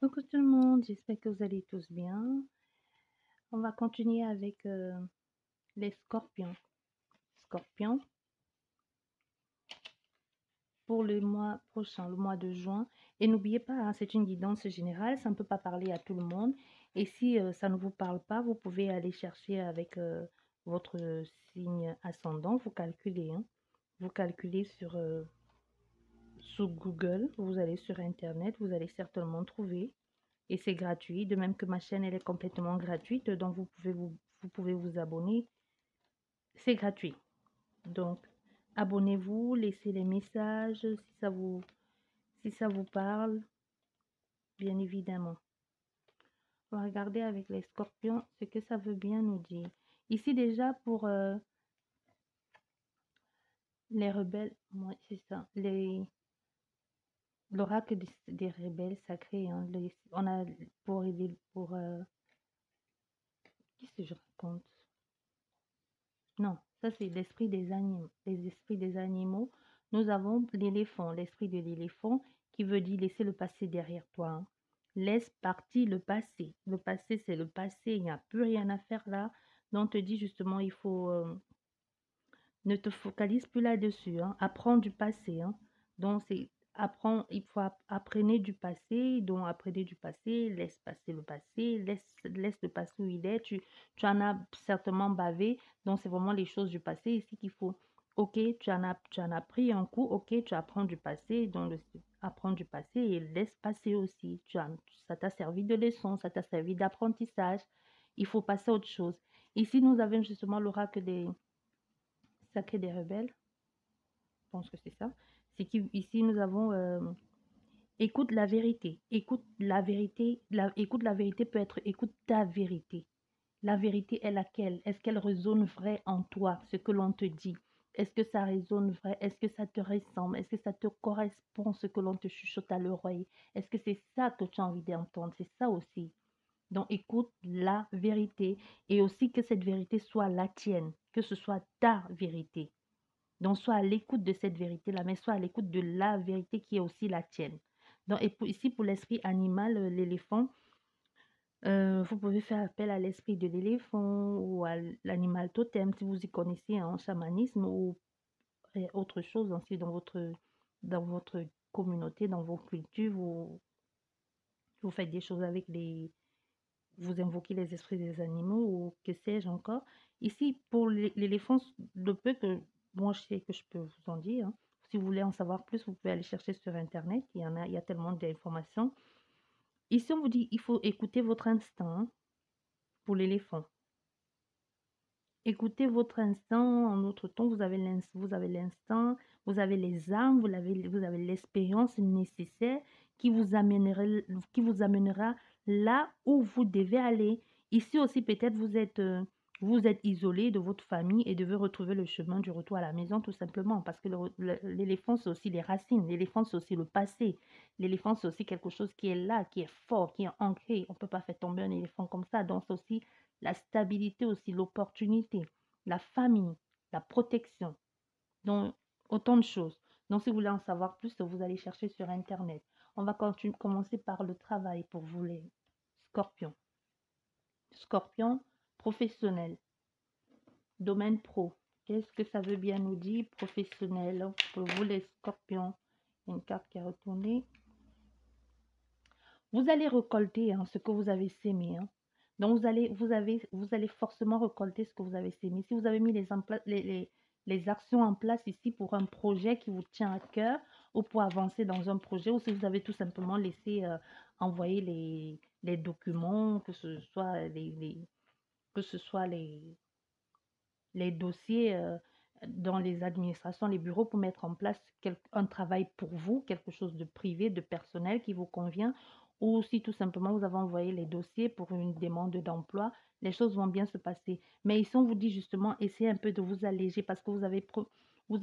Coucou tout le monde, j'espère que vous allez tous bien. On va continuer avec les scorpions. Scorpions, pour le mois prochain, le mois de juin. Et n'oubliez pas, hein, c'est une guidance générale, ça ne peut pas parler à tout le monde. Et si ça ne vous parle pas, vous pouvez aller chercher avec votre signe ascendant, vous calculez. Hein. Vous calculez sur Google, vous allez sur Internet, vous allez certainement trouver. Et c'est gratuit, de même que ma chaîne, elle est complètement gratuite, donc vous pouvez vous abonner. C'est gratuit. Donc, abonnez-vous, laissez les messages si ça vous parle, bien évidemment. On va regarder avec les scorpions ce que ça veut bien nous dire. Ici déjà pour les rebelles, moi c'est ça, l'oracle des rebelles sacrés. Hein, on a qu'est-ce que je raconte? Non, ça c'est l'esprit des animaux. Les esprits des animaux. Nous avons l'éléphant, l'esprit de l'éléphant qui veut dire laisser le passé derrière toi. Hein. Laisse partir le passé. Le passé, c'est le passé. Il n'y a plus rien à faire là. Donc, on te dit justement, il faut ne te focalise plus là-dessus. Hein. Apprends du passé. Hein. Donc, c'est apprends, il faut apprendre du passé. Donc, apprenez du passé. Laisse passer le passé. Laisse le passé où il est. Tu en as certainement bavé. Donc, c'est vraiment les choses du passé ici qu'il faut. Ok, tu en as pris un coup. Ok, tu apprends du passé. Donc, apprends du passé et laisse passer aussi. Ça t'a servi de leçon. Ça t'a servi d'apprentissage. Il faut passer à autre chose. Ici, nous avons justement l'oracle des Sacré des rebelles, je pense que c'est ça. C'est qu'ici, nous avons écoute la vérité. Écoute la vérité. Écoute la vérité peut être écoute ta vérité. La vérité est laquelle? Est-ce qu'elle résonne vrai en toi, ce que l'on te dit? Est-ce que ça résonne vrai? Est-ce que ça te ressemble? Est-ce que ça te correspond, ce que l'on te chuchote à l'oreille? Est-ce que c'est ça que tu as envie d'entendre? C'est ça aussi. Donc, écoute la vérité et aussi que cette vérité soit la tienne, que ce soit ta vérité. Donc, sois à l'écoute de cette vérité-là, mais sois à l'écoute de la vérité qui est aussi la tienne. Donc, ici, pour l'esprit animal, l'éléphant, vous pouvez faire appel à l'esprit de l'éléphant ou à l'animal totem si vous y connaissez en chamanisme ou autre chose aussi dans votre communauté, dans vos cultures. Vous faites des choses avec vous invoquez les esprits des animaux ou que sais-je encore. Ici, pour l'éléphant, le peu que moi je sais que je peux vous en dire, hein. Si vous voulez en savoir plus, vous pouvez aller chercher sur Internet. Il y a tellement d'informations. Ici, on vous dit, il faut écouter votre instinct hein, pour l'éléphant. Écoutez votre instinct. En autre temps, vous avez l'instinct, vous avez les armes, vous avez l'expérience nécessaire qui vous amènera là où vous devez aller. Ici aussi, peut-être vous êtes isolé de votre famille et devez retrouver le chemin du retour à la maison tout simplement parce que l'éléphant, c'est aussi les racines. L'éléphant, c'est aussi le passé. L'éléphant, c'est aussi quelque chose qui est là, qui est fort, qui est ancré. On ne peut pas faire tomber un éléphant comme ça. Donc, c'est aussi la stabilité aussi, l'opportunité, la famille, la protection. Donc, autant de choses. Donc, si vous voulez en savoir plus, vous allez chercher sur Internet. On va commencer par le travail pour vous, les scorpions. Scorpion professionnel, domaine pro. Qu'est-ce que ça veut bien nous dire, professionnel, pour vous, les scorpions? Une carte qui est retournée. Vous allez récolter hein, ce que vous avez sémé. Hein. Donc, vous allez forcément récolter ce que vous avez sémé. Si vous avez mis les actions en place ici pour un projet qui vous tient à cœur ou pour avancer dans un projet, ou si vous avez tout simplement laissé envoyer les documents, que ce soit que ce soit les dossiers dans les administrations, les bureaux pour mettre en place un travail pour vous, quelque chose de privé, de personnel qui vous convient, ou si tout simplement vous avez envoyé les dossiers pour une demande d'emploi, les choses vont bien se passer. Mais ici, on vous dit justement, essayez un peu de vous alléger parce que vous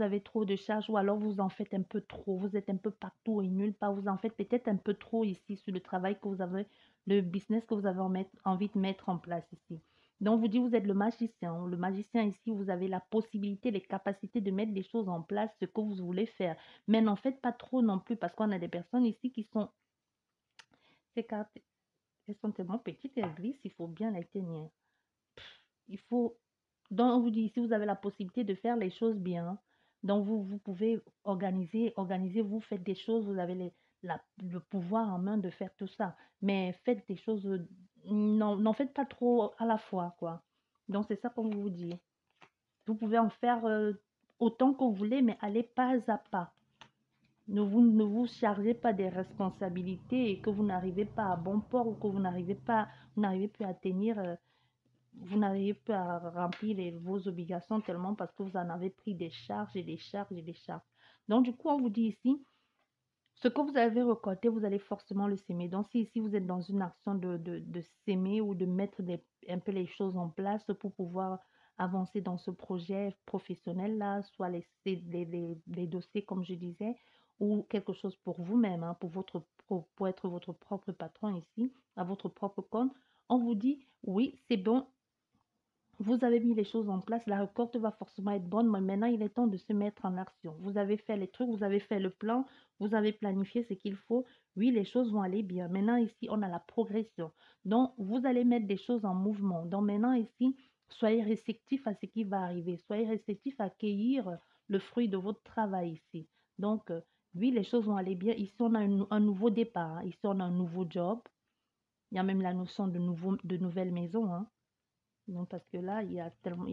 avez trop de charges ou alors vous en faites un peu trop, vous êtes un peu partout et nulle part, vous en faites peut-être un peu trop ici sur le travail que vous avez, le business que vous avez envie de mettre en place ici. Donc, vous dites, vous êtes le magicien. Le magicien, ici, vous avez la possibilité, les capacités de mettre les choses en place, ce que vous voulez faire. Mais n'en faites pas trop non plus, parce qu'on a des personnes ici qui sont Ces cartes, elles sont tellement petites et elles glissent, il faut bien les tenir. Il faut, donc on vous dit, si vous avez la possibilité de faire les choses bien, donc vous pouvez organiser, vous faites des choses, vous avez le pouvoir en main de faire tout ça. Mais faites des choses, n'en faites pas trop à la fois, quoi. Donc c'est ça qu'on vous dit. Vous pouvez en faire autant que vous voulez, mais allez pas à pas. Ne vous chargez pas des responsabilités et que vous n'arrivez pas à bon port ou que vous n'arrivez plus à tenir, vous n'arrivez plus à remplir vos obligations tellement parce que vous en avez pris des charges et des charges et des charges. Donc, du coup, on vous dit ici, ce que vous avez récolté, vous allez forcément le s'aimer. Donc, si ici vous êtes dans une action de s'aimer ou de mettre un peu les choses en place pour pouvoir avancer dans ce projet professionnel-là, soit les dossiers, comme je disais, ou quelque chose pour vous-même, hein, pour être votre propre patron ici, à votre propre compte, on vous dit, oui, c'est bon, vous avez mis les choses en place, la récolte va forcément être bonne, mais maintenant il est temps de se mettre en action. Vous avez fait les trucs, vous avez fait le plan, vous avez planifié ce qu'il faut. Oui, les choses vont aller bien. Maintenant ici, on a la progression. Donc, vous allez mettre des choses en mouvement. Donc, maintenant ici, soyez réceptif à ce qui va arriver. Soyez réceptif à accueillir le fruit de votre travail ici. Donc, oui, les choses vont aller bien. Ici, on a un nouveau départ, hein. Ici, on a un nouveau job. Il y a même la notion de nouvelle maison, hein. Non, parce que là, il y a tellement,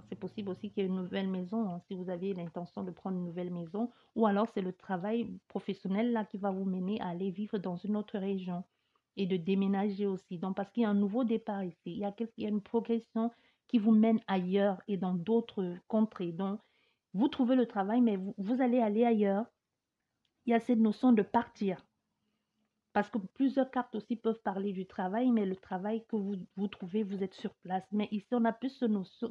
c'est possible aussi qu'il y ait une nouvelle maison, hein, si vous aviez l'intention de prendre une nouvelle maison, ou alors c'est le travail professionnel là qui va vous mener à aller vivre dans une autre région et de déménager aussi. Donc, parce qu'il y a un nouveau départ ici, il y a une progression qui vous mène ailleurs et dans d'autres contrées. Donc, vous trouvez le travail, mais vous allez aller ailleurs. Il y a cette notion de partir. Parce que plusieurs cartes aussi peuvent parler du travail, mais le travail que vous trouvez, vous êtes sur place. Mais ici, on a plus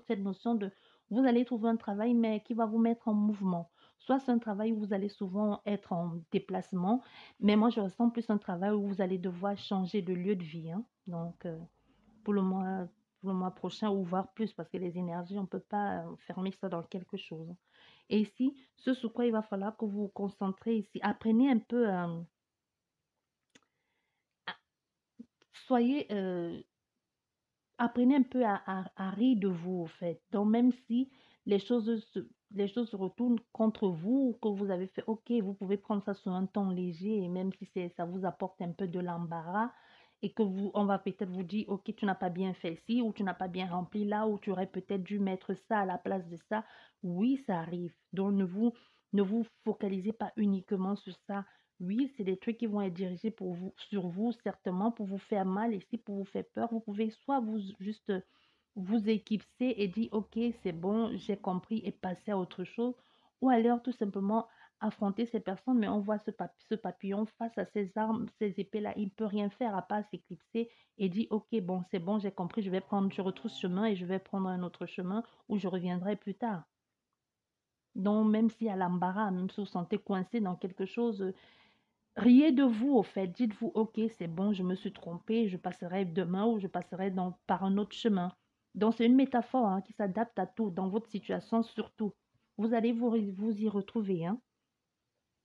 cette notion de vous allez trouver un travail, mais qui va vous mettre en mouvement. Soit c'est un travail où vous allez souvent être en déplacement, mais moi, je ressens plus un travail où vous allez devoir changer de lieu de vie, hein. Donc, pour le mois, pour le mois prochain, ou voir plus, parce que les énergies, on ne peut pas fermer ça dans quelque chose. Et ici, ce sur quoi il va falloir que vous vous concentrez ici, apprenez un peu soyez, apprenez un peu à rire de vous, en fait. Donc, même si les choses se retournent contre vous, que vous avez fait, ok, vous pouvez prendre ça sur un ton léger, et même si ça vous apporte un peu de l'embarras, et que on va peut-être vous dire, ok, tu n'as pas bien fait ci, ou tu n'as pas bien rempli là, ou tu aurais peut-être dû mettre ça à la place de ça. Oui, ça arrive. Donc, ne vous focalisez pas uniquement sur ça. Oui, c'est des trucs qui vont être dirigés pour vous, sur vous, certainement, pour vous faire mal et si pour vous faire peur. Vous pouvez soit vous juste vous éclipser et dire, OK, c'est bon, j'ai compris et passer à autre chose. Ou alors tout simplement affronter ces personnes, mais on voit ce papillon face à ces armes, ces épées-là, il ne peut rien faire à part s'éclipser et dire, OK, bon, c'est bon, j'ai compris, je retrousse chemin et je vais prendre un autre chemin où je reviendrai plus tard. Donc, même s'il y a l'embarras, même si vous vous sentez coincé dans quelque chose, riez de vous, au fait. Dites-vous, ok, c'est bon, je me suis trompée, je passerai demain ou je passerai par un autre chemin. Donc, c'est une métaphore, hein, qui s'adapte à tout, dans votre situation surtout. Vous allez vous y retrouver, hein.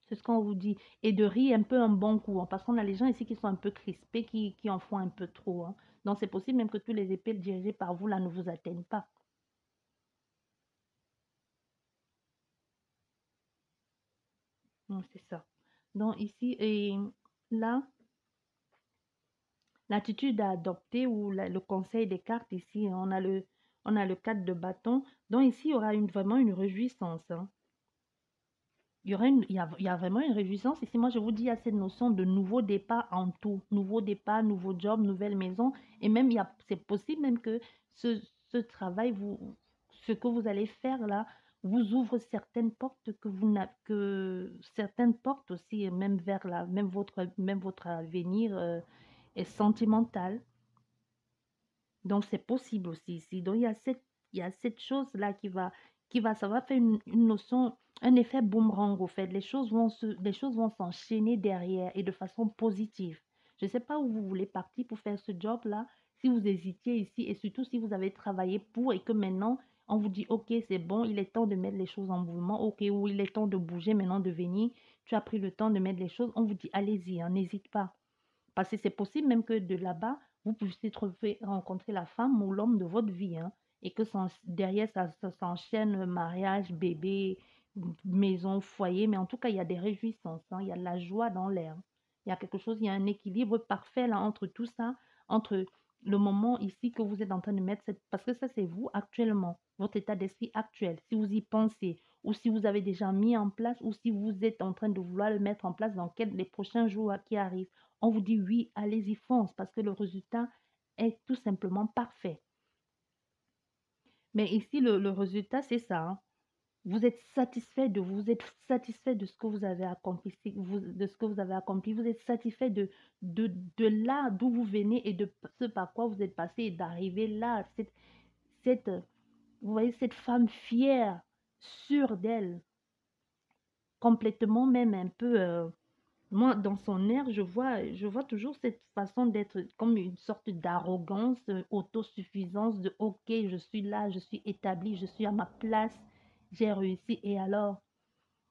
C'est ce qu'on vous dit. Et de rire un peu un bon coup, hein, parce qu'on a les gens ici qui sont un peu crispés, qui en font un peu trop, hein. Donc, c'est possible même que tous les épées dirigées par vous, là, ne vous atteignent pas. Donc, c'est ça. Donc, ici, et là, l'attitude à adopter ou le conseil des cartes ici, on a le 4 de bâton. Donc ici, il y aura vraiment une réjouissance, hein. Il y a vraiment une réjouissance. Ici, moi, je vous dis, il y a cette notion de nouveau départ en tout. Nouveau départ, nouveau job, nouvelle maison. Et même, c'est possible même que ce travail, ce que vous allez faire là, vous ouvre certaines portes certaines portes aussi, même vers même votre avenir est sentimental. Donc, c'est possible aussi ici. Donc, il y a cette chose-là ça va faire une notion, un effet boomerang, au fait. Les choses vont s'enchaîner derrière et de façon positive. Je ne sais pas où vous voulez partir pour faire ce job-là, si vous hésitiez ici et surtout si vous avez travaillé pour et que maintenant, on vous dit, OK, c'est bon, il est temps de mettre les choses en mouvement. OK, ou il est temps de bouger maintenant, de venir. Tu as pris le temps de mettre les choses. On vous dit, allez-y, hein, n'hésite pas. Parce que c'est possible même que de là-bas, vous puissiez trouver, rencontrer la femme ou l'homme de votre vie, hein, et que derrière, ça s'enchaîne mariage, bébé, maison, foyer, mais en tout cas, il y a des réjouissances, hein, il y a de la joie dans l'air. Il y a quelque chose, il y a un équilibre parfait là entre tout ça, entre le moment ici que vous êtes en train de mettre parce que ça, c'est vous actuellement, votre état d'esprit actuel. Si vous y pensez, ou si vous avez déjà mis en place, ou si vous êtes en train de vouloir le mettre en place dans les prochains jours qui arrivent, on vous dit oui, allez-y, fonce, parce que le résultat est tout simplement parfait. Mais ici, le résultat, c'est ça, hein. Vous êtes satisfait de vous, êtes satisfait de ce que vous avez accompli, de ce que vous avez accompli, vous êtes satisfait de là d'où vous venez et de ce par quoi vous êtes passé et d'arriver là. Cette, vous voyez, cette femme fière, sûre d'elle, complètement même un peu, moi, dans son air, je vois toujours cette façon d'être comme une sorte d'arrogance, autosuffisance, de OK, je suis là, je suis établie, je suis à ma place, j'ai réussi. Et alors,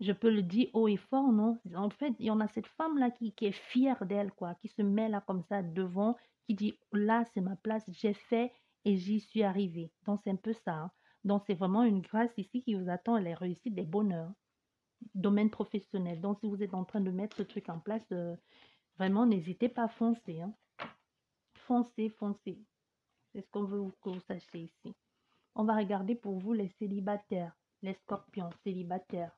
je peux le dire haut et fort, non? En fait, il y en a cette femme-là qui est fière d'elle, quoi, qui se met là comme ça devant, qui dit, là, c'est ma place, j'ai fait et j'y suis arrivée. Donc, c'est un peu ça, hein. Donc, c'est vraiment une grâce ici qui vous attend, les réussites, des bonheurs. Domaine professionnel. Donc, si vous êtes en train de mettre ce truc en place, vraiment, n'hésitez pas à foncer, hein. Foncez, foncez. C'est ce qu'on veut que vous sachiez ici. On va regarder pour vous les célibataires, les scorpions célibataires.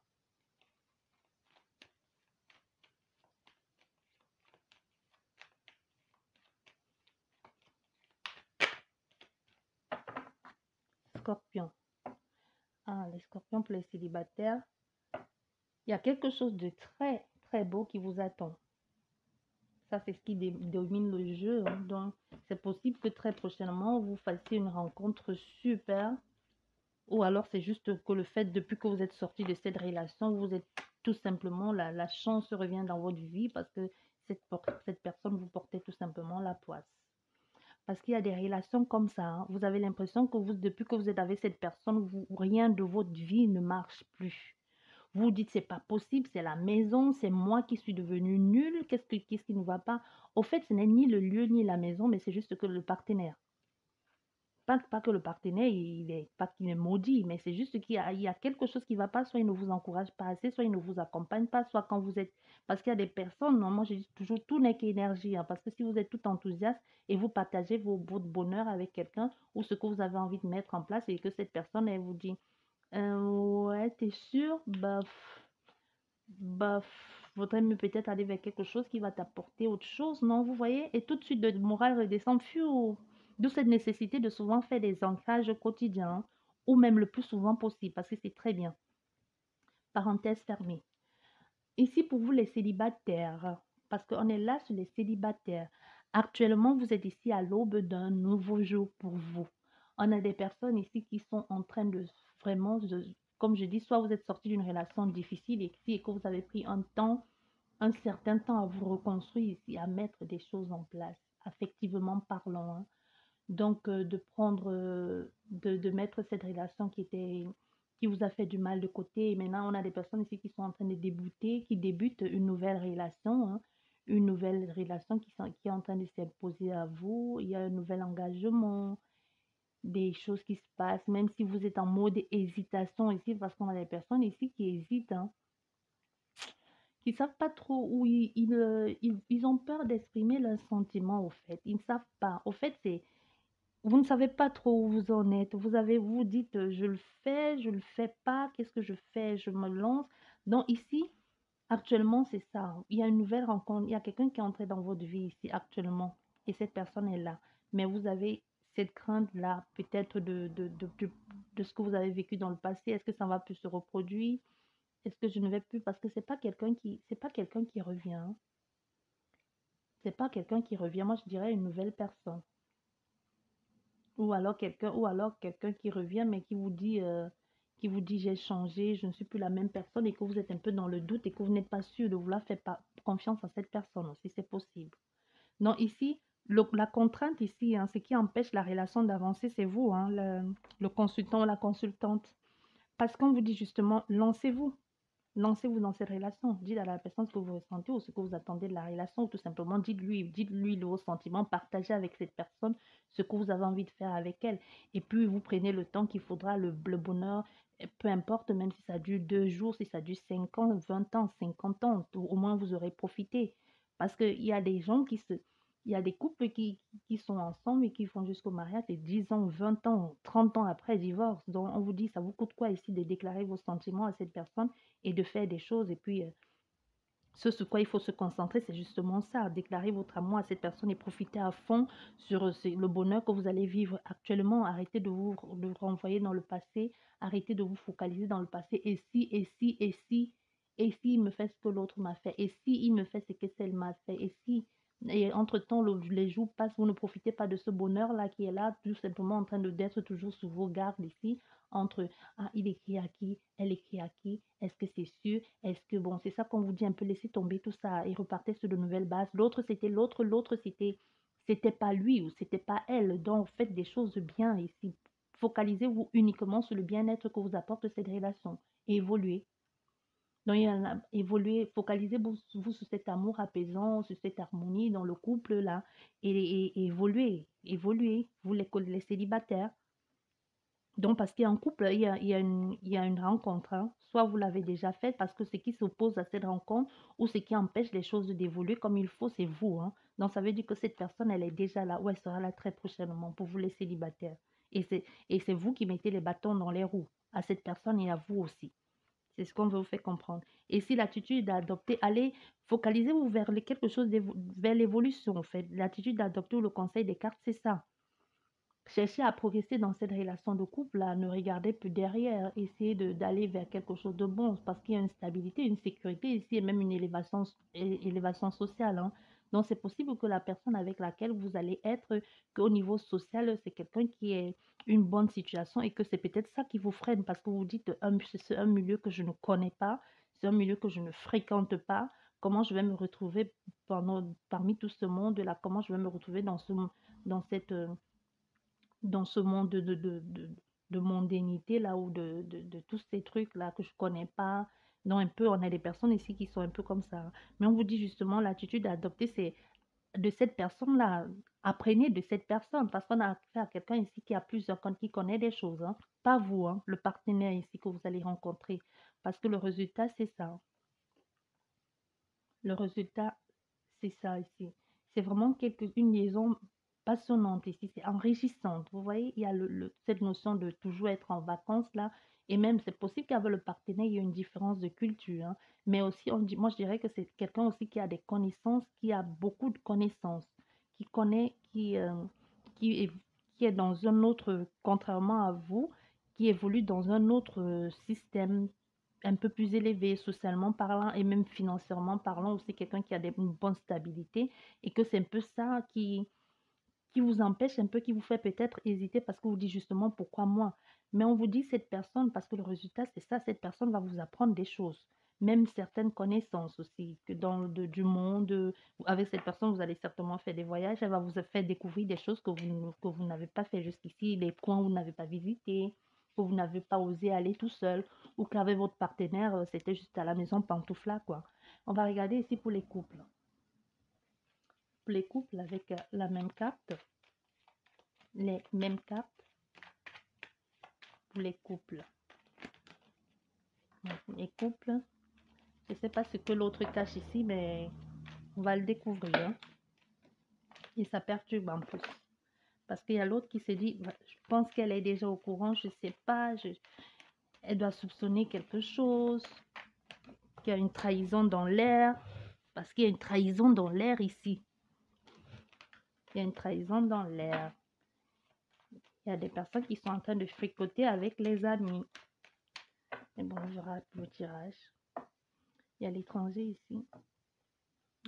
Scorpions. Ah, les scorpions pour les célibataires. Il y a quelque chose de très, très beau qui vous attend. Ça, c'est ce qui domine le jeu, hein. Donc, c'est possible que très prochainement, vous fassiez une rencontre super. Ou alors, c'est juste que le fait, depuis que vous êtes sorti de cette relation, vous êtes tout simplement, la chance revient dans votre vie parce que cette personne vous portait tout simplement la poisse. Parce qu'il y a des relations comme ça, hein. Vous avez l'impression que depuis que vous êtes avec cette personne, rien de votre vie ne marche plus. Vous dites, c'est pas possible, c'est la maison, c'est moi qui suis devenue nulle, qu'est-ce qui ne va pas? Au fait, ce n'est ni le lieu ni la maison, mais c'est juste que le partenaire. Pas que le partenaire, pas qu'il est maudit, mais c'est juste il y a quelque chose qui ne va pas, soit il ne vous encourage pas assez, soit il ne vous accompagne pas, soit quand vous êtes... Parce qu'il y a des personnes, non, moi je dis toujours, tout n'est qu'énergie, hein, parce que si vous êtes tout enthousiaste et vous partagez votre bonheur avec quelqu'un ou ce que vous avez envie de mettre en place et que cette personne, elle vous dit, ouais, t'es sûr? Vaudrait mieux peut-être aller vers quelque chose qui va t'apporter autre chose, non? Vous voyez? Et tout de suite, le moral redescend. Fiou. D'où cette nécessité de souvent faire des ancrages quotidiens, hein, ou même le plus souvent possible, parce que c'est très bien. Parenthèse fermée. Ici, pour vous, les célibataires, parce qu'on est là sur les célibataires. Actuellement, vous êtes ici à l'aube d'un nouveau jour pour vous. On a des personnes ici qui sont en train de vraiment, comme je dis, soit vous êtes sorti d'une relation difficile et que vous avez pris un certain temps à vous reconstruire ici, à mettre des choses en place, affectivement parlant, hein. Donc, de prendre, de mettre cette relation qui vous a fait du mal de côté. Et maintenant, on a des personnes ici qui sont en train de débuter, qui débutent une nouvelle relation, hein, une nouvelle relation qui est en train de s'imposer à vous. Il y a un nouvel engagement, des choses qui se passent, même si vous êtes en mode hésitation ici, parce qu'on a des personnes ici qui hésitent, hein, qui ne savent pas trop où ils ont peur d'exprimer leurs sentiments, au fait. Ils ne savent pas. Au fait, vous ne savez pas trop où vous en êtes. Vous dites, je le fais pas, qu'est-ce que je fais? Je me lance. Donc ici, actuellement, c'est ça. Il y a une nouvelle rencontre. Il y a quelqu'un qui est entré dans votre vie ici actuellement. Et cette personne est là. Mais vous avez cette crainte-là, peut-être de ce que vous avez vécu dans le passé. Est-ce que ça va plus se reproduire? Est-ce que je ne vais plus? Parce que c'est pas quelqu'un qui revient, hein. C'est pas quelqu'un qui revient. Moi, je dirais une nouvelle personne. Ou alors quelqu'un qui revient, mais qui vous dit j'ai changé, je ne suis plus la même personne et que vous êtes un peu dans le doute et que vous n'êtes pas sûr de vouloir faire confiance à cette personne aussi, c'est possible. Non, ici, la contrainte ici, hein, ce qui empêche la relation d'avancer, c'est vous, hein, le consultant ou la consultante. Parce qu'on vous dit justement, lancez-vous. Lancez-vous dans cette relation. Dites à la personne ce que vous ressentez ou ce que vous attendez de la relation, ou tout simplement dites-lui vos sentiments, partagez avec cette personne ce que vous avez envie de faire avec elle. Et puis, vous prenez le temps qu'il faudra, le bonheur, peu importe, même si ça dure 2 jours, si ça dure 5 ans, 20 ans, 50 ans, au moins vous aurez profité. Parce qu'il y a des gens il y a des couples qui sont ensemble et qui font jusqu'au mariage et 10 ans, 20 ans, 30 ans après divorce. Donc, on vous dit, ça vous coûte quoi ici de déclarer vos sentiments à cette personne et de faire des choses. Et puis, ce sur quoi il faut se concentrer, c'est justement ça, déclarer votre amour à cette personne et profiter à fond sur le bonheur que vous allez vivre actuellement. Arrêtez de renvoyer dans le passé, arrêtez de vous focaliser dans le passé. Et si il me fait ce que l'autre m'a fait, et si il me fait ce que celle m'a fait, et si, et entre-temps, les jours passent, vous ne profitez pas de ce bonheur-là qui est là, tout simplement en train d'être toujours sous vos gardes ici, entre ah, il écrit à qui, elle écrit à qui, est-ce que c'est sûr, est-ce que bon, c'est ça qu'on vous dit un peu, laissez tomber tout ça et repartez sur de nouvelles bases. L'autre c'était pas lui ou c'était pas elle. Donc faites des choses bien ici. Focalisez-vous uniquement sur le bien-être que vous apporte cette relation et évoluez. Donc, il y en a, évoluez, focalisez-vous sur cet amour apaisant, sur cette harmonie dans le couple là et évoluez, vous les célibataires. Donc, parce qu'en couple, il y a une rencontre, hein. Soit vous l'avez déjà faite, parce que ce qui s'oppose à cette rencontre ou ce qui empêche les choses d'évoluer comme il faut, c'est vous, hein. Donc, ça veut dire que cette personne, elle est déjà là, ou elle sera là très prochainement pour vous les célibataires. Et c'est vous qui mettez les bâtons dans les roues à cette personne et à vous aussi. C'est ce qu'on veut vous faire comprendre. Et si l'attitude d'adopter, allez, focalisez-vous vers quelque chose, vers l'évolution, en fait. L'attitude d'adopter ou le conseil des cartes, c'est ça. Cherchez à progresser dans cette relation de couple, là, ne regardez plus derrière, essayez d'aller vers quelque chose de bon, parce qu'il y a une stabilité, une sécurité ici et même une élévation sociale, hein. Donc, c'est possible que la personne avec laquelle vous allez être, qu'au niveau social, c'est quelqu'un qui est une bonne situation et que c'est peut-être ça qui vous freine parce que vous dites, c'est un milieu que je ne connais pas, c'est un milieu que je ne fréquente pas. Comment je vais me retrouver parmi tout ce monde-là? Comment je vais me retrouver dans cette dans ce monde de mondanité là ou de tous ces trucs là que je connais pas. Non, un peu, on a des personnes ici qui sont un peu comme ça, hein. Mais on vous dit justement, l'attitude à adopter, c'est de cette personne-là. Apprenez de cette personne parce qu'on a affaire à quelqu'un ici qui a plusieurs comptes, qui connaît des choses, hein. Pas vous, hein, le partenaire ici que vous allez rencontrer. Parce que le résultat, c'est ça. Le résultat, c'est ça ici. C'est vraiment une liaison passionnante ici, c'est enrichissante. Vous voyez, il y a cette notion de toujours être en vacances là. Et même, c'est possible qu'avec le partenaire, il y ait une différence de culture, hein. Mais aussi, moi, je dirais que c'est quelqu'un aussi qui a des connaissances, qui a beaucoup de connaissances, qui connaît, qui est, qui est dans un autre, contrairement à vous, qui évolue dans un autre système un peu plus élevé socialement parlant et même financièrement parlant, aussi quelqu'un qui a une bonne stabilité et que c'est un peu ça qui vous empêche un peu, qui vous fait peut-être hésiter parce que vous dites justement pourquoi moi. Mais on vous dit cette personne parce que le résultat c'est ça, cette personne va vous apprendre des choses, même certaines connaissances aussi, que du monde, avec cette personne vous allez certainement faire des voyages, elle va vous faire découvrir des choses que vous n'avez pas fait jusqu'ici, les coins où vous n'avez pas visité, que vous n'avez pas osé aller tout seul, ou qu'avec votre partenaire, c'était juste à la maison pantoufla, quoi. On va regarder ici pour les couples. Pour les couples avec la même carte, les mêmes cartes pour les couples. Les couples, je ne sais pas ce que l'autre cache ici, mais on va le découvrir, hein. Et ça perturbe en plus. Parce qu'il y a l'autre qui se dit, je pense qu'elle est déjà au courant, je ne sais pas, elle doit soupçonner quelque chose, qu'il y a une trahison dans l'air. Parce qu'il y a une trahison dans l'air ici. Il y a une trahison dans l'air. Il y a des personnes qui sont en train de fricoter avec les amis. Mais bon, je rate le tirage. Il y a l'étranger ici.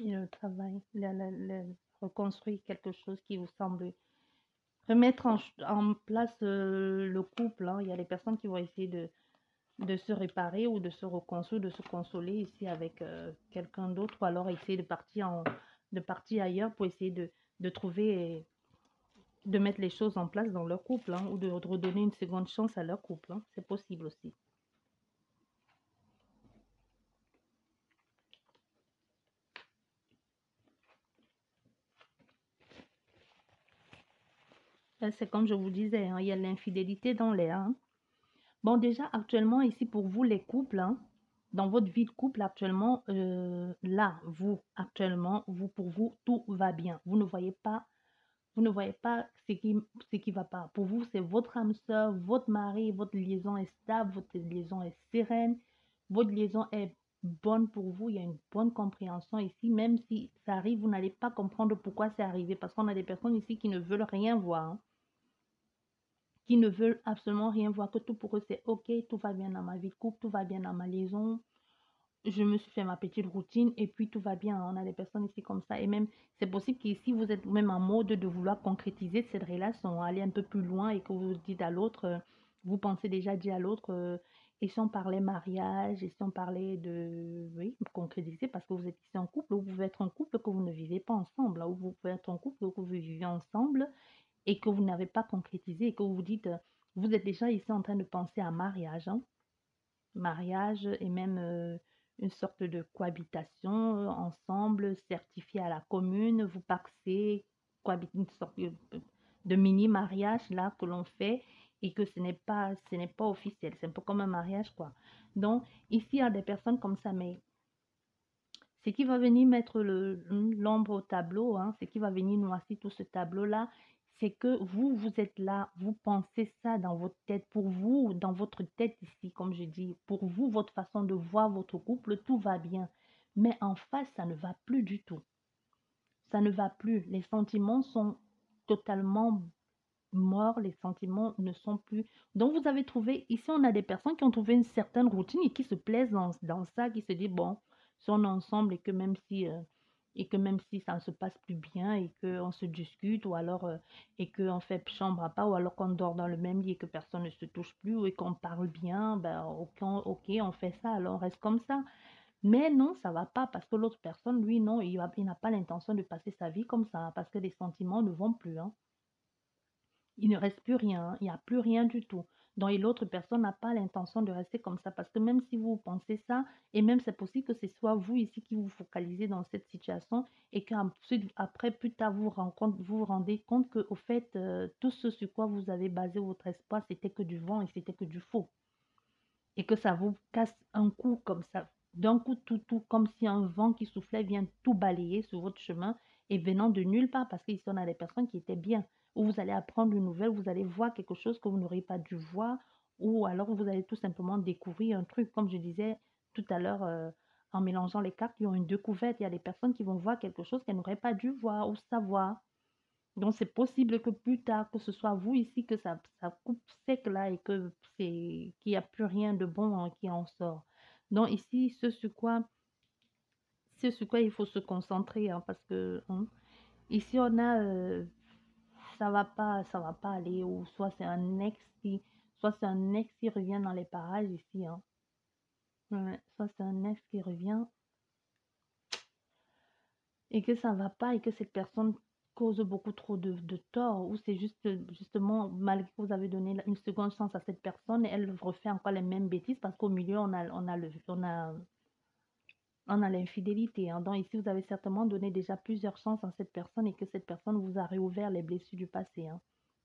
Et le travail. Reconstruire quelque chose qui vous semble. Remettre en place le couple, hein. Il y a des personnes qui vont essayer de se réparer ou de se reconstruire, de se consoler ici avec quelqu'un d'autre. Ou alors essayer de partir ailleurs pour essayer de trouver, de mettre les choses en place dans leur couple, hein, ou de redonner une seconde chance à leur couple, hein. C'est possible aussi. C'est comme je vous disais, hein, il y a l'infidélité dans l'air, hein. Bon, déjà, actuellement, ici, pour vous, les couples, hein, dans votre vie de couple, actuellement, là, vous, actuellement, vous, pour vous, tout va bien. Vous ne voyez pas ce qui va pas. Pour vous, c'est votre âme sœur, votre mari, votre liaison est stable, votre liaison est sereine, votre liaison est bonne pour vous. Il y a une bonne compréhension ici, même si ça arrive, vous n'allez pas comprendre pourquoi c'est arrivé, parce qu'on a des personnes ici qui ne veulent rien voir, hein, qui ne veulent absolument rien voir, que tout pour eux c'est ok, tout va bien dans ma vie de couple, tout va bien dans ma liaison, je me suis fait ma petite routine et puis tout va bien. On a des personnes ici comme ça. Et même, c'est possible qu'ici, vous êtes même en mode de vouloir concrétiser cette relation, aller un peu plus loin et que vous dites à l'autre, vous pensez déjà dire à l'autre, et si on parlait mariage, et si on parlait de, oui, concrétiser parce que vous êtes ici en couple, ou vous pouvez être en couple que vous ne vivez pas ensemble, ou vous pouvez être en couple que vous vivez ensemble et que vous n'avez pas concrétisé et que vous vous dites, vous êtes déjà ici en train de penser à mariage, hein, mariage et même une sorte de cohabitation ensemble, certifiée à la commune, vous paxez, une sorte de mini-mariage là que l'on fait et que ce n'est pas officiel, c'est un peu comme un mariage quoi. Donc ici il y a des personnes comme ça, mais ce qui va venir mettre l'ombre au tableau, hein, ce qui va venir noircir tout ce tableau-là, c'est que vous, vous êtes là, vous pensez ça dans votre tête, pour vous, dans votre tête ici, comme je dis, pour vous, votre façon de voir votre couple, tout va bien. Mais en face, ça ne va plus du tout. Ça ne va plus. Les sentiments sont totalement morts, les sentiments ne sont plus. Donc, vous avez trouvé, ici, on a des personnes qui ont trouvé une certaine routine et qui se plaisent dans ça, qui se disent, bon, si on est ensemble et que même si ça ne se passe plus bien et qu'on se discute ou alors et qu'on fait chambre à part ou alors qu'on dort dans le même lit et que personne ne se touche plus ou et qu'on parle bien, ben, ok, on fait ça, alors on reste comme ça. Mais non, ça va pas parce que l'autre personne, lui, non, il n'a pas l'intention de passer sa vie comme ça parce que les sentiments ne vont plus, hein. Il ne reste plus rien, hein, il n'y a plus rien du tout. Donc, et l'autre personne n'a pas l'intention de rester comme ça parce que même si vous pensez ça, et même c'est possible que ce soit vous ici qui vous focalisez dans cette situation et qu'ensuite, après, plus tard, vous vous rendez compte que, au fait, tout ce sur quoi vous avez basé votre espoir, c'était que du vent et c'était que du faux et que ça vous casse un coup comme ça, d'un coup tout, comme si un vent qui soufflait vient tout balayer sur votre chemin et venant de nulle part, parce qu'ici on a des personnes qui étaient bien, où vous allez apprendre une nouvelle, vous allez voir quelque chose que vous n'auriez pas dû voir, ou alors vous allez tout simplement découvrir un truc, comme je disais tout à l'heure, en mélangeant les cartes, ils ont une découverte, il y a des personnes qui vont voir quelque chose qu'elles n'auraient pas dû voir ou savoir. Donc, c'est possible que plus tard, que ce soit vous ici, que ça coupe sec là et que qu'il n'y a plus rien de bon hein, qui en sort. Donc, ici, ce sur quoi il faut se concentrer hein, parce que hein, ici, on a, ça va pas aller, ou soit c'est un ex qui revient dans les parages ici, hein. Ouais, soit c'est un ex qui revient et que ça va pas et que cette personne cause beaucoup trop de tort ou c'est juste justement malgré que vous avez donné une seconde chance à cette personne elle refait encore les mêmes bêtises parce qu'au milieu on a l'infidélité hein. Donc ici vous avez certainement donné déjà plusieurs chances à cette personne et que cette personne vous a réouvert les blessures du passé hein.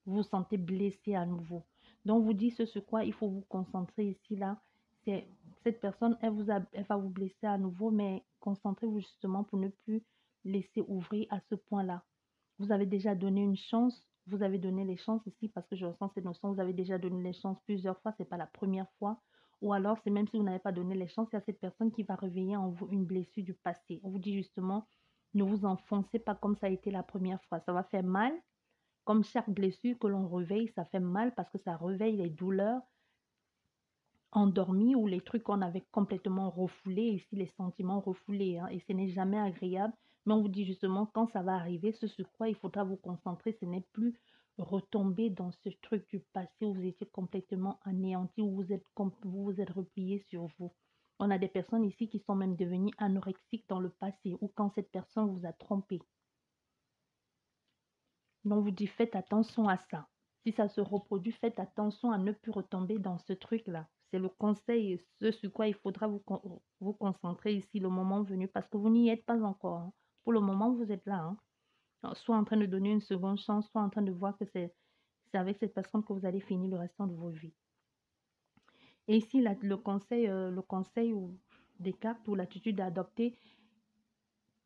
Vous vous sentez blessé à nouveau, donc vous dites ce sur quoi il faut vous concentrer ici là, c'est cette personne elle va vous blesser à nouveau, mais concentrez-vous justement pour ne plus laisser ouvrir à ce point-là. Vous avez déjà donné une chance, vous avez donné les chances ici parce que je ressens cette notion, vous avez déjà donné les chances plusieurs fois, c'est pas la première fois. Ou alors, c'est même si vous n'avez pas donné les chances, il y a cette personne qui va réveiller en vous une blessure du passé. On vous dit justement, ne vous enfoncez pas comme ça a été la première fois. Ça va faire mal, comme chaque blessure que l'on réveille, ça fait mal parce que ça réveille les douleurs endormis ou les trucs qu'on avait complètement refoulés, ici les sentiments refoulés, hein, et ce n'est jamais agréable. Mais on vous dit justement, quand ça va arriver, ce sur quoi il faudra vous concentrer, ce n'est plus retomber dans ce truc du passé où vous étiez complètement anéanti, où vous vous êtes replié sur vous. On a des personnes ici qui sont même devenues anorexiques dans le passé ou quand cette personne vous a trompé. Donc, on vous dit, faites attention à ça. Si ça se reproduit, faites attention à ne plus retomber dans ce truc-là. C'est le conseil, ce sur quoi il faudra vous concentrer ici le moment venu, parce que vous n'y êtes pas encore, hein. Pour le moment, vous êtes là, hein. Alors, soit en train de donner une seconde chance, soit en train de voir que C'est avec cette personne que vous allez finir le restant de vos vies. Et ici, le conseil ou des cartes ou l'attitude à adopter,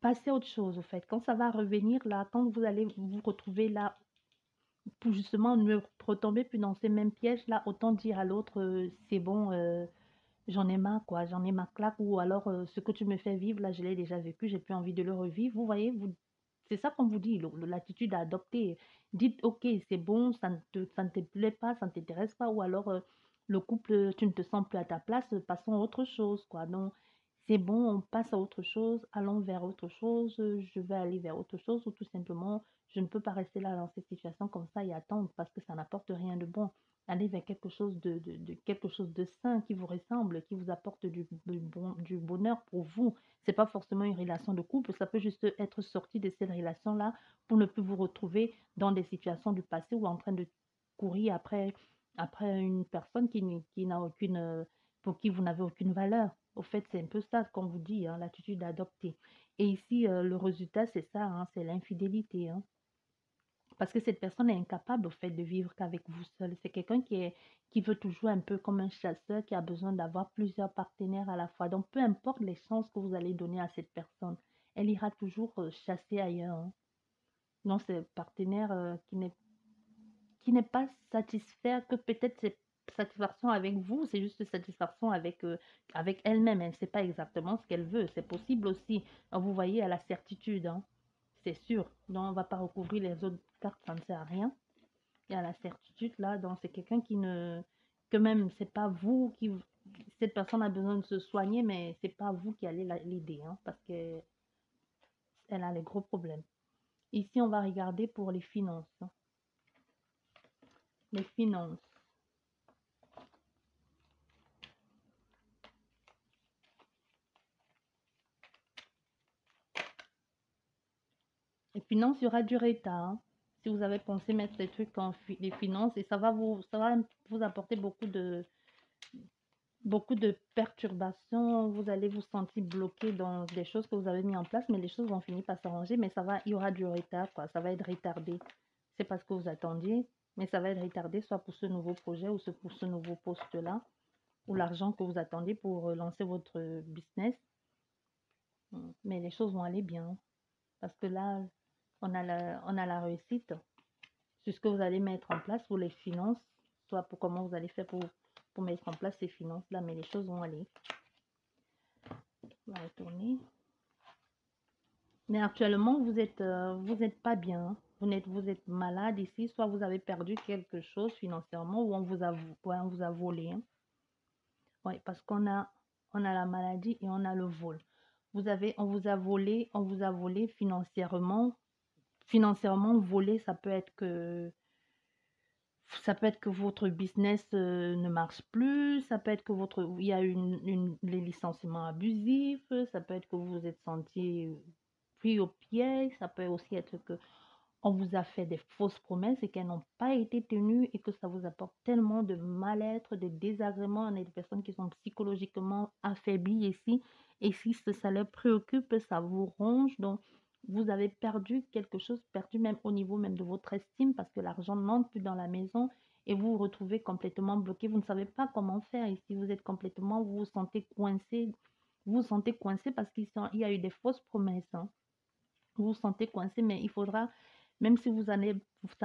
passez à autre chose, au fait. Quand ça va revenir là, quand vous allez vous retrouver là, pour justement ne retomber plus dans ces mêmes pièges là, autant dire à l'autre, c'est bon, j'en ai marre, quoi, j'en ai ma claque, ou alors ce que tu me fais vivre là, je l'ai déjà vécu, j'ai plus envie de le revivre. Vous voyez, c'est ça qu'on vous dit, l'attitude à adopter. Dites, ok, c'est bon, ça ne te plaît pas, ça ne t'intéresse pas, ou alors le couple, tu ne te sens plus à ta place, passons à autre chose, quoi. Donc, c'est bon, on passe à autre chose, allons vers autre chose, je vais aller vers autre chose, ou tout simplement, je ne peux pas rester là dans cette situation comme ça et attendre parce que ça n'apporte rien de bon. Allez vers quelque chose quelque chose de sain qui vous ressemble, qui vous apporte du bonheur pour vous. C'est pas forcément une relation de couple, ça peut juste être sorti de cette relation-là pour ne plus vous retrouver dans des situations du passé ou en train de courir après une personne qui n'a aucune, pour qui vous n'avez aucune valeur. Au fait, c'est un peu ça qu'on vous dit, hein, l'attitude d'adopter. Et ici, le résultat, c'est ça, hein, c'est l'infidélité, hein. Parce que cette personne est incapable, au fait, de vivre qu'avec vous seul. C'est quelqu'un qui veut toujours un peu comme un chasseur, qui a besoin d'avoir plusieurs partenaires à la fois. Donc, peu importe les chances que vous allez donner à cette personne, elle ira toujours chasser ailleurs, hein. Non, c'est un partenaire qui n'est pas satisfait, que peut-être c'est satisfaction avec vous, c'est juste satisfaction avec elle-même. Elle ne sait pas exactement ce qu'elle veut. C'est possible aussi. Alors, vous voyez, à la certitude, hein, c'est sûr. Donc, on ne va pas recouvrir les autres cartes, ça ne sert à rien. Il y a la certitude là, donc c'est quelqu'un qui ne, que même c'est pas vous qui, cette personne a besoin de se soigner, mais c'est pas vous qui allez l'aider, hein, parce que elle a les gros problèmes. Ici, on va regarder pour les finances, hein. Les finances. Les finances, il y aura du retard, hein. Si vous avez pensé mettre les trucs en les finances, et ça va vous apporter beaucoup de perturbations, vous allez vous sentir bloqué dans des choses que vous avez mis en place, mais les choses vont finir par s'arranger, mais il y aura du retard, quoi. Ça va être retardé. C'est pas ce que vous attendiez, mais ça va être retardé, soit pour ce nouveau projet ou pour ce nouveau poste-là, ou l'argent que vous attendez pour lancer votre business. Mais les choses vont aller bien, parce que là, on a la réussite sur ce que vous allez mettre en place pour les finances, soit pour comment vous allez faire pour mettre en place ces finances-là, mais les choses vont aller. On va retourner. Mais actuellement, vous êtes pas bien, hein. Vous êtes malade ici, soit vous avez perdu quelque chose financièrement ou on vous a volé, hein. Oui, parce on a la maladie et on a le vol. On vous a volé financièrement. Financièrement, volé, ça peut être que votre business ne marche plus, ça peut être que il y a les licenciements abusifs, ça peut être que vous vous êtes senti pris au piège, ça peut aussi être que on vous a fait des fausses promesses et qu'elles n'ont pas été tenues et que ça vous apporte tellement de mal-être, de désagréments. On est des personnes qui sont psychologiquement affaiblies ici. Et si ça les préoccupe, ça vous ronge. Donc, vous avez perdu quelque chose, perdu même au niveau même de votre estime parce que l'argent n'entre plus dans la maison et vous vous retrouvez complètement bloqué. Vous ne savez pas comment faire ici. Vous êtes complètement, vous vous sentez coincé. Vous vous sentez coincé parce qu'il y a eu des fausses promesses, hein. Vous vous sentez coincé, mais il faudra, même si ça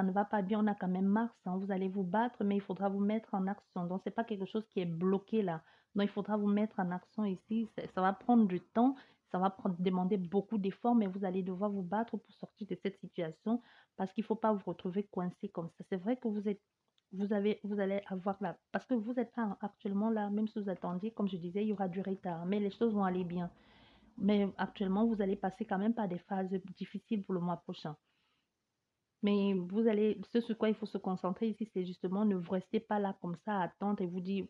ne va pas bien, on a quand même Mars, hein, vous allez vous battre, mais il faudra vous mettre en action. Donc, c'est pas quelque chose qui est bloqué là. Donc, il faudra vous mettre en action ici. Ça va prendre du temps, demander beaucoup d'efforts, mais vous allez devoir vous battre pour sortir de cette situation parce qu'il ne faut pas vous retrouver coincé comme ça. C'est vrai que vous allez avoir là, parce que vous êtes pas actuellement là, même si vous attendiez, comme je disais, il y aura du retard, mais les choses vont aller bien. Mais actuellement, vous allez passer quand même par des phases difficiles pour le mois prochain. Mais ce sur quoi il faut se concentrer ici, c'est justement ne vous restez pas là comme ça à attendre et vous dire,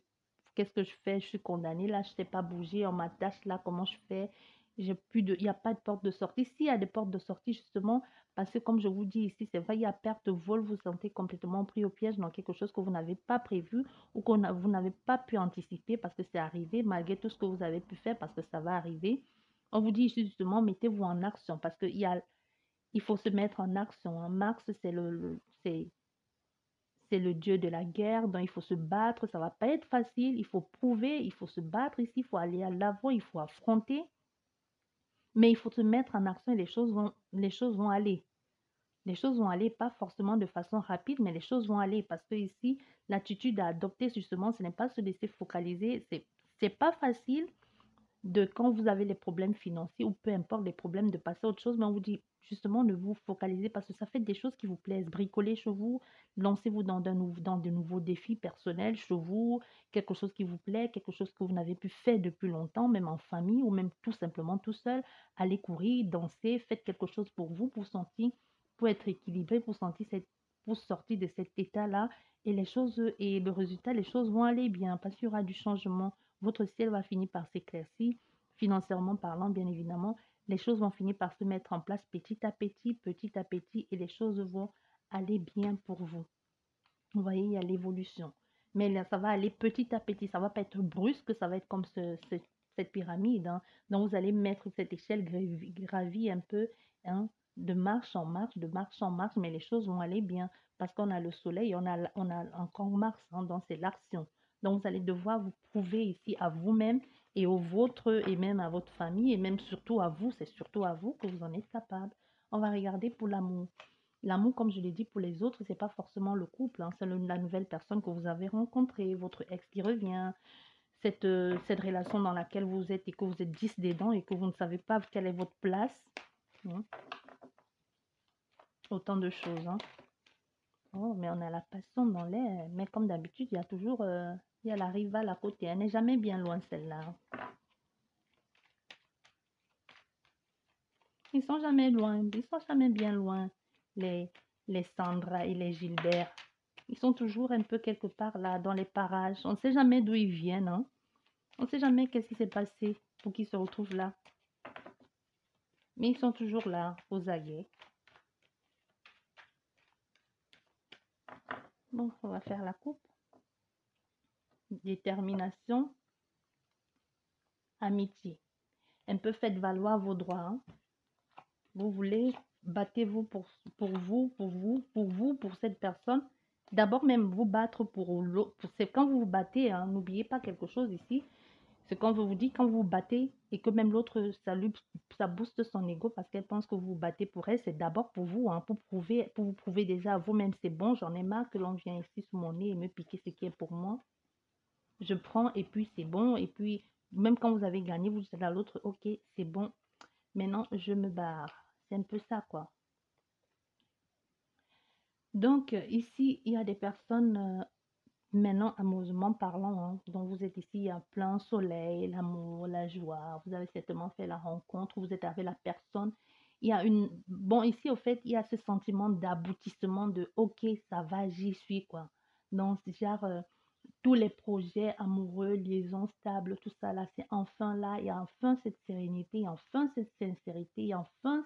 qu'est-ce que je fais? Je suis condamnée là, je ne sais pas bouger, on m'attache là, comment je fais? Il n'y a pas de porte de sortie. S'il y a des portes de sortie, justement, parce que comme je vous dis ici, c'est vrai, il y a perte de vol, vous vous sentez complètement pris au piège dans quelque chose que vous n'avez pas prévu ou vous n'avez pas pu anticiper parce que c'est arrivé, malgré tout ce que vous avez pu faire, parce que ça va arriver. On vous dit ici, justement, mettez-vous en action parce qu'il faut se mettre en action. En Mars, c'est le dieu de la guerre, donc il faut se battre, ça va pas être facile, il faut prouver, il faut se battre ici, il faut aller à l'avant, il faut affronter, mais il faut se mettre en action et les choses vont aller. Les choses vont aller, pas forcément de façon rapide, mais les choses vont aller parce que ici, l'attitude à adopter justement, ce n'est pas se laisser focaliser, c'est pas facile de quand vous avez les problèmes financiers ou peu importe les problèmes de passer à autre chose, mais on vous dit justement de vous focaliser parce que ça fait des choses qui vous plaisent. Bricoler chez vous, lancez-vous dans de nouveaux défis personnels chez vous, quelque chose qui vous plaît, quelque chose que vous n'avez plus fait depuis longtemps, même en famille ou même tout simplement tout seul. Allez courir, danser, faites quelque chose pour vous, pour sentir, pour être équilibré, pour sortir de cet état-là et les choses et le résultat, les choses vont aller bien parce qu'il y aura du changement. Votre ciel va finir par s'éclaircir, financièrement parlant, bien évidemment. Les choses vont finir par se mettre en place petit à petit, et les choses vont aller bien pour vous. Vous voyez, il y a l'évolution. Mais là, ça va aller petit à petit, ça ne va pas être brusque, ça va être comme cette pyramide. Hein. Donc, vous allez mettre cette échelle gravie un peu hein, de marche en marche, mais les choses vont aller bien parce qu'on a le soleil, on a encore Mars, hein, donc c'est l'action. Donc, vous allez devoir vous prouver ici à vous-même et aux vôtres et même à votre famille et même surtout à vous, c'est surtout à vous que vous en êtes capable. On va regarder pour l'amour. L'amour, comme je l'ai dit pour les autres, c'est pas forcément le couple, hein, c'est la nouvelle personne que vous avez rencontrée, votre ex qui revient, cette relation dans laquelle vous êtes et que vous êtes 10 dedans et que vous ne savez pas quelle est votre place. Hein. Autant de choses. Hein. Oh, mais on a la passion dans l'air. Mais comme d'habitude, il y a toujours il y a la rivale à côté. Elle n'est jamais bien loin, celle-là. Ils sont jamais loin. Ils sont jamais bien loin, les, les Sandra et les Gilbert. Ils sont toujours un peu quelque part là, dans les parages. On ne sait jamais d'où ils viennent. Hein. On ne sait jamais qu'est-ce qui s'est passé pour qu'ils se retrouvent là. Mais ils sont toujours là, aux aguets. Bon, on va faire la coupe. Détermination, amitié. Un peu faites valoir vos droits. Hein. Vous voulez, battez-vous pour cette personne. D'abord même vous battre pour l'autre. C'est quand vous vous battez, hein, n'oubliez pas quelque chose ici. C'est quand vous vous dites, quand vous vous battez et que même l'autre, ça booste son ego parce qu'elle pense que vous vous battez pour elle, c'est d'abord pour vous, hein, pour vous prouver déjà à vous-même, c'est bon, j'en ai marre que l'on vienne ici sous mon nez et me piquer ce qui est pour moi. Je prends et puis c'est bon. Et puis, même quand vous avez gagné, vous dites à l'autre, ok, c'est bon, maintenant je me barre. C'est un peu ça, quoi. Donc, ici, il y a des personnes, maintenant, amoureusement parlant, hein, dont vous êtes ici, il y a plein soleil, l'amour, la joie. Vous avez certainement fait la rencontre, vous êtes avec la personne. Il y a une... Bon, ici, au fait, il y a ce sentiment d'aboutissement de, ok, ça va, j'y suis, quoi. Donc, c'est genre, tous les projets amoureux, liaisons stables, tout ça, là, c'est enfin là. Il y a enfin cette sérénité, il y a enfin cette sincérité, il y a enfin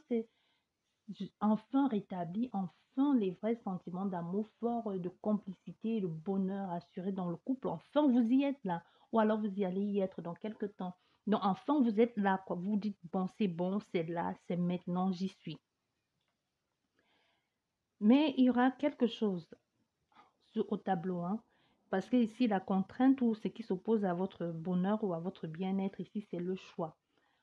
enfin rétabli, enfin les vrais sentiments d'amour fort, de complicité, de bonheur assuré dans le couple. Enfin, vous y êtes là. Ou alors vous y allez y être dans quelques temps. Donc, enfin, vous êtes là, quoi. Vous dites, bon, c'est là, c'est maintenant, j'y suis. Mais il y aura quelque chose au tableau, hein. Parce que ici, la contrainte ou ce qui s'oppose à votre bonheur ou à votre bien-être ici, c'est le choix.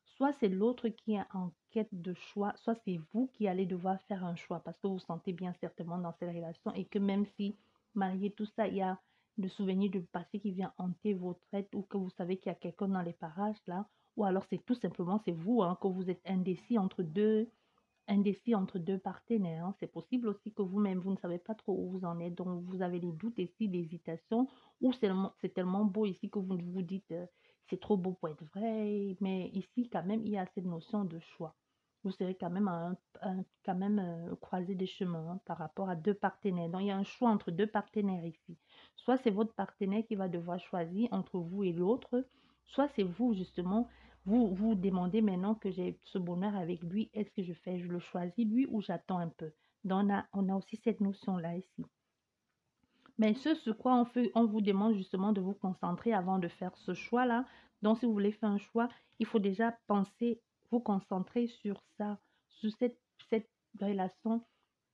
Soit c'est l'autre qui est en quête de choix, soit c'est vous qui allez devoir faire un choix parce que vous vous sentez bien certainement dans cette relation et que même si, malgré tout ça, il y a le souvenir du passé qui vient hanter votre tête ou que vous savez qu'il y a quelqu'un dans les parages là, ou alors c'est tout simplement, c'est vous hein, que vous êtes indécis entre deux partenaires. Hein. C'est possible aussi que vous-même, vous ne savez pas trop où vous en êtes, donc vous avez des doutes ici, des hésitations, ou c'est tellement beau ici que vous vous dites c'est trop beau pour être vrai, mais ici quand même, il y a cette notion de choix. Vous serez quand même quand même croisé des chemins hein, par rapport à deux partenaires. Donc, il y a un choix entre deux partenaires ici. Soit c'est votre partenaire qui va devoir choisir entre vous et l'autre, soit c'est vous justement vous demandez maintenant que j'ai ce bonheur avec lui, est-ce que je le choisis lui ou j'attends un peu? Donc on a aussi cette notion-là ici. Mais sur quoi on vous demande justement de vous concentrer avant de faire ce choix-là. Donc si vous voulez faire un choix, il faut déjà penser, vous concentrer sur ça, sur cette relation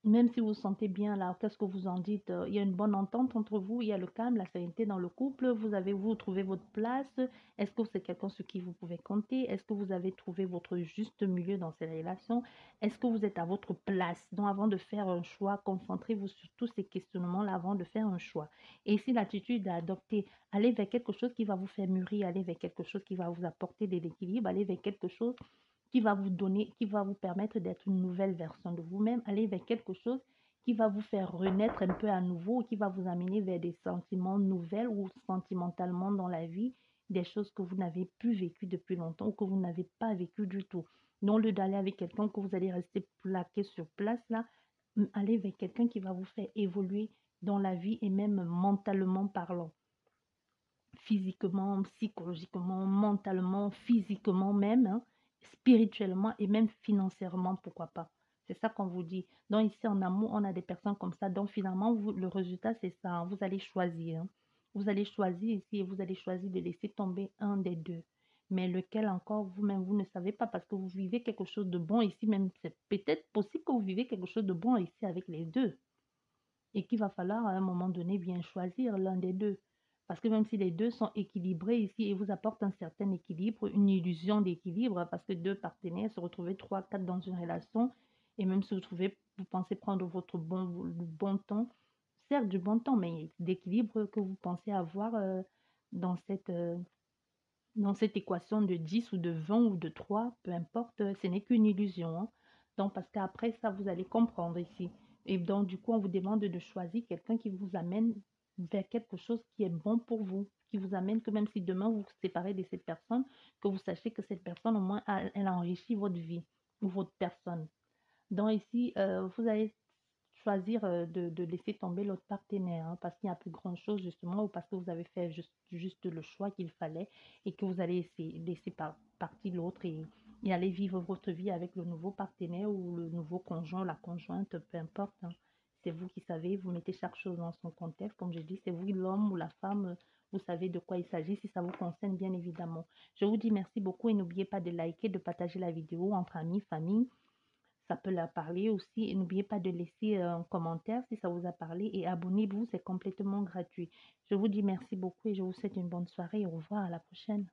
Même si vous vous sentez bien là, qu'est-ce que vous en dites? Il y a une bonne entente entre vous, il y a le calme, la sérénité dans le couple, vous trouvez votre place? Est-ce que c'est quelqu'un sur qui vous pouvez compter? Est-ce que vous avez trouvé votre juste milieu dans ces relations? Est-ce que vous êtes à votre place? Donc avant de faire un choix, concentrez-vous sur tous ces questionnements-là avant de faire un choix. Et si l'attitude à adopter, allez vers quelque chose qui va vous faire mûrir, allez vers quelque chose qui va vous apporter de l'équilibre, allez vers quelque chose qui va vous donner, qui va vous permettre d'être une nouvelle version de vous-même, aller vers quelque chose qui va vous faire renaître un peu à nouveau, qui va vous amener vers des sentiments nouvelles ou sentimentalement dans la vie, des choses que vous n'avez plus vécues depuis longtemps ou que vous n'avez pas vécues du tout. Non, au lieu d'aller avec quelqu'un que vous allez rester plaqué sur place là, allez vers quelqu'un qui va vous faire évoluer dans la vie et même mentalement parlant, physiquement, psychologiquement, mentalement, physiquement même, hein, spirituellement et même financièrement, pourquoi pas. C'est ça qu'on vous dit. Donc ici en amour, on a des personnes comme ça. Donc finalement, le résultat, c'est ça, hein. Vous allez choisir, hein. Vous allez choisir ici et vous allez choisir de laisser tomber un des deux. Mais lequel encore, vous-même, vous ne savez pas parce que vous vivez quelque chose de bon ici. Même c'est peut-être possible que vous vivez quelque chose de bon ici avec les deux et qu'il va falloir à un moment donné bien choisir l'un des deux. Parce que même si les deux sont équilibrés ici et vous apportent un certain équilibre, une illusion d'équilibre, parce que deux partenaires se retrouver trois, quatre dans une relation, et même si vous pensez prendre le bon temps, certes du bon temps, mais d'équilibre que vous pensez avoir dans dans cette équation de 10 ou de 20 ou de 3 peu importe, ce n'est qu'une illusion, hein. Donc, parce qu'après ça, vous allez comprendre ici. Et donc, du coup, on vous demande de choisir quelqu'un qui vous amène vers quelque chose qui est bon pour vous, qui vous amène que même si demain vous vous séparez de cette personne, que vous sachiez que cette personne, au moins, elle a enrichi votre vie ou votre personne. Donc ici, vous allez choisir de laisser tomber l'autre partenaire hein, parce qu'il n'y a plus grand-chose justement ou parce que vous avez fait juste le choix qu'il fallait et que vous allez laisser partir l'autre et aller vivre votre vie avec le nouveau partenaire ou le nouveau conjoint, la conjointe, peu importe, hein. C'est vous qui savez, vous mettez chaque chose dans son contexte. Comme je dis, c'est vous l'homme ou la femme, vous savez de quoi il s'agit si ça vous concerne bien évidemment. Je vous dis merci beaucoup et n'oubliez pas de liker, de partager la vidéo entre amis, famille. Ça peut leur parler aussi. Et n'oubliez pas de laisser un commentaire si ça vous a parlé. Et abonnez-vous, c'est complètement gratuit. Je vous dis merci beaucoup et je vous souhaite une bonne soirée. Au revoir, à la prochaine.